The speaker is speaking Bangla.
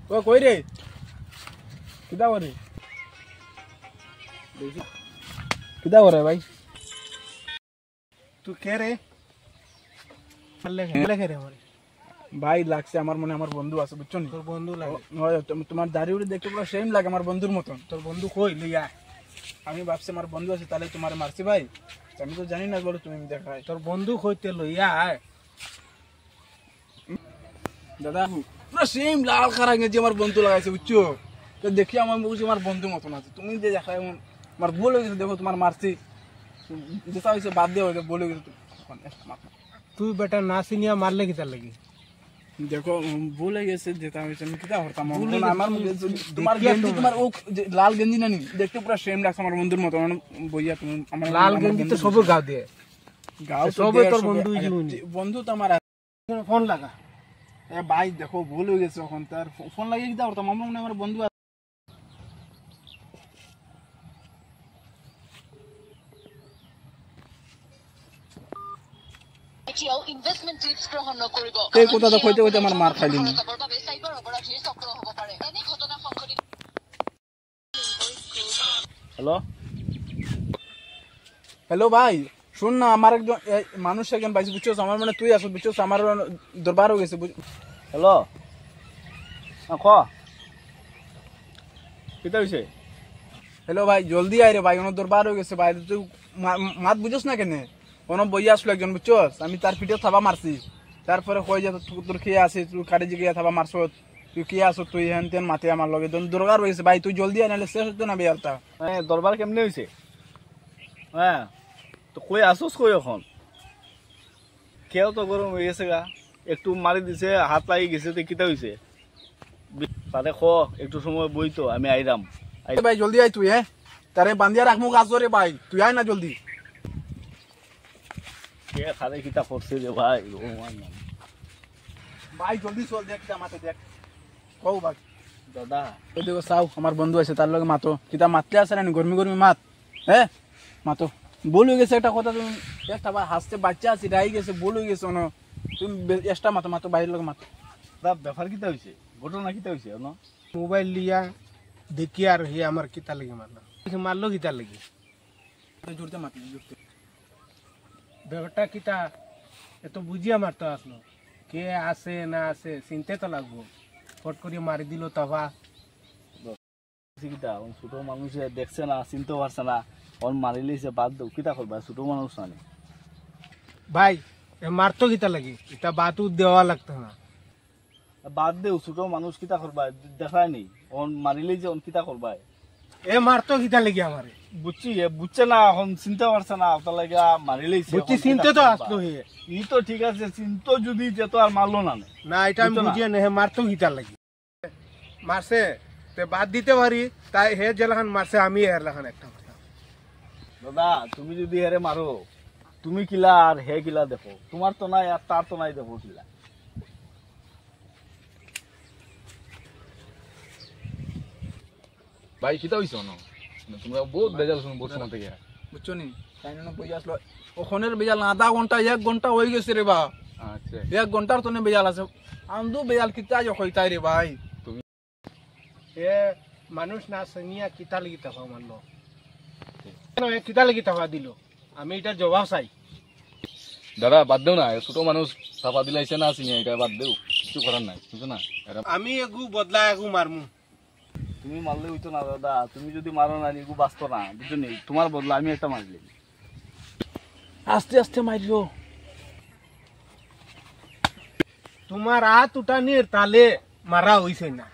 ও কই রে কিদা করে কিদা করে ভাই তুই কে রে লেখে রে আমার ভাই লাগছে আমার মনে আমার বন্ধু আছে বুঝছো নি তোর বন্ধু লাগে তোমার দাড়ি উড়ে দেখতে পুরো সেম লাগে আমার বন্ধুর মতন তোর বন্ধু কই লিয়া আমি ভাবছি আমার বন্ধু আছে তাহলে তোমার মারছি ভাই আমি তো জানি না বলো তুমি দেখাই তোর বন্ধু কইতে লইয়া আয় দাদা পুরো সেম লাল খারা গেঞ্জি আমার বন্ধু লাগাইছে বুঝছো তো দেখি আমার বুঝছি আমার বন্ধু মতন আছে তুমি যে দেখাই আমার ভুল হয়ে গেছে দেখো তোমার মারছি যেটা হয়েছে বাদ দিয়ে হয়েছে বলে গেছে তুই বেটা না চিনিয়া মারলে কি তার লাগি দেখো ভুল হয়ে গেছে যেটা হয়েছে আমি কিটা করতাম আমার তোমার গেঞ্জি তোমার ও লাল গেঞ্জি না নি দেখতে পুরো সেম লাগছে আমার বন্ধুর মতো বইয়া তুমি আমার লাল গেঞ্জি তো সব গাও দিয়ে গাও সবে তোর বন্ধু বন্ধু তো আমার ফোন লাগা ভাই দেখো ভুল হয়ে গেছে এখন তার ফোন লাগিয়ে কিটা করতাম আমার মনে আমার বন্ধু ইনভেষ্টমেন্ট টিপস গ্ৰহণ নকৰিব এই কথাটা কইতে কইতে আমার মার খাইলি নি সাইবাৰ অপৰাধীৰ চক্ৰ হ'ব পাৰে এনে ঘটনা সংঘটিত হ্যালো হ্যালো ভাই শুন না আমার একজন মানুষ একজন পাইছি বুঝছো আমার মানে তুই আসো বুঝছো আমার দরবার হয়ে গেছে হ্যালো ক কিতা হইছে হ্যালো ভাই জলদি আয় রে ভাই ওনার দরবার হয়ে গেছে ভাই তুই মাত বুঝোস না কেন ওনার বইয়া আসলো একজন বুঝছোস আমি তার পিঠে থাবা মারছি তারপরে কই যে তোর খেয়ে আসে তুই কারে জিগে থাবা মারছ তুই কি আসো তুই হেন তেন মাতে আমার লগে দরকার হয়ে গেছে ভাই তুই জলদি আয় নাহলে শেষ হতো না বিয়ারটা হ্যাঁ দরবার কেমনে হইছে হ্যাঁ তো কই আসোস কই এখন কেউ তো গরম হয়ে গেছে গা একটু মারি দিছে হাত লাগি গেছে তো কিতা হইছে তারে খ একটু সময় বই তো আমি আইরাম ভাই জলদি আয় তুই হ্যাঁ তারে বান্ধিয়া রাখমু গাছ ধরে ভাই তুই আয় না জলদি কে খালে কিতা করছে রে ভাই ও ভাই জলদি চল দেখ মাতে দেখ কও ভাই দাদা ওই দেখো চাও আমার বন্ধু আছে তার লগে মাতো কিতা মাতলে আছে না গরমি গরমি মাত হ্যাঁ মাতো ভুল হয়ে গেছে একটা কথা তুমি একটা হাসতে বাচ্চা আছি রাই গেছে ভুল হয়ে গেছে তুমি এক্সট্রা মাতো মাতো বাইরের লগে মাতো দাদা ব্যাপার কিতা হইছে ঘটনা কিতা হইছে ন মোবাইল লিয়া দেখি আর হে আমার কিতা লাগি মারলো মারলো কিতা লাগি জুড়তে মাতলি জুড়তে ব্যাপারটা কিতা এত বুঝিয়া মারতে আসলো কে আসে না আসে চিনতে তো লাগবো ফট করে মারি দিল তবা কিতা ছোট মানুষে দেখছে না চিনতে পারছে না ওর মারিলেছে বাদ দাও কিতা করবা ছোট মানুষ না ভাই মারতো কিতা লাগি এটা বাতু দেওয়া লাগতো না বাদ দেও ছোট মানুষ কিতা করবা দেখায় নি ওন মারিলে যে ওন কিতা করবা এ মারতো কিতা লাগি আমারে বুঝছি বুঝছে না এখন চিনতে পারছে না ওটা লাগে মারিলেছে বুঝছি চিনতে তো আসলো হে ই তো ঠিক আছে চিনতো যদি যে তো আর মারলো না না এটা আমি বুঝিয়ে নে হে মারতো কিতা লাগি মারছে তে বাদ দিতে পারি তাই হে যেলাখান মারছে আমি এর লাখান একটা কথা দাদা তুমি যদি হেরে মারো তুমি কিলা আর হে কিলা দেখো তোমার তো নাই আর তার তো নাই দেখো কিলা ভাই কিতা হইছ না তোমরা বহুত বেজাল শুনো বহুত সময় থেকে বুঝছো নি তাই না বই আসলো ওখানের বেজাল আধা ঘন্টা 1 ঘন্টা হয়ে গেছে রে বা আচ্ছা 1 ঘন্টার তো বেজাল আছে আমদু বেজাল কিতা যে কইতাই রে ভাই এ মানুষ না শুনিয়া কিতা লাগি তাফা মারলো কেন এ কিতা লাগি তাফা দিল আমি এটা জবাব চাই দাদা বাদ দেও না ছোট মানুষ চাপা দিলাইছে না চিনি এটা বাদ দেও কিছু করার নাই বুঝছো না আমি এগু বদলা এগু মারমু তুমি মারলে হইতো না দাদা তুমি যদি মারো না নিগু বাঁচতো না বুঝছো নি তোমার বদলা আমি একটা মারলি আস্তে আস্তে মারিও তোমার হাত উঠানির তালে মারা হইছে না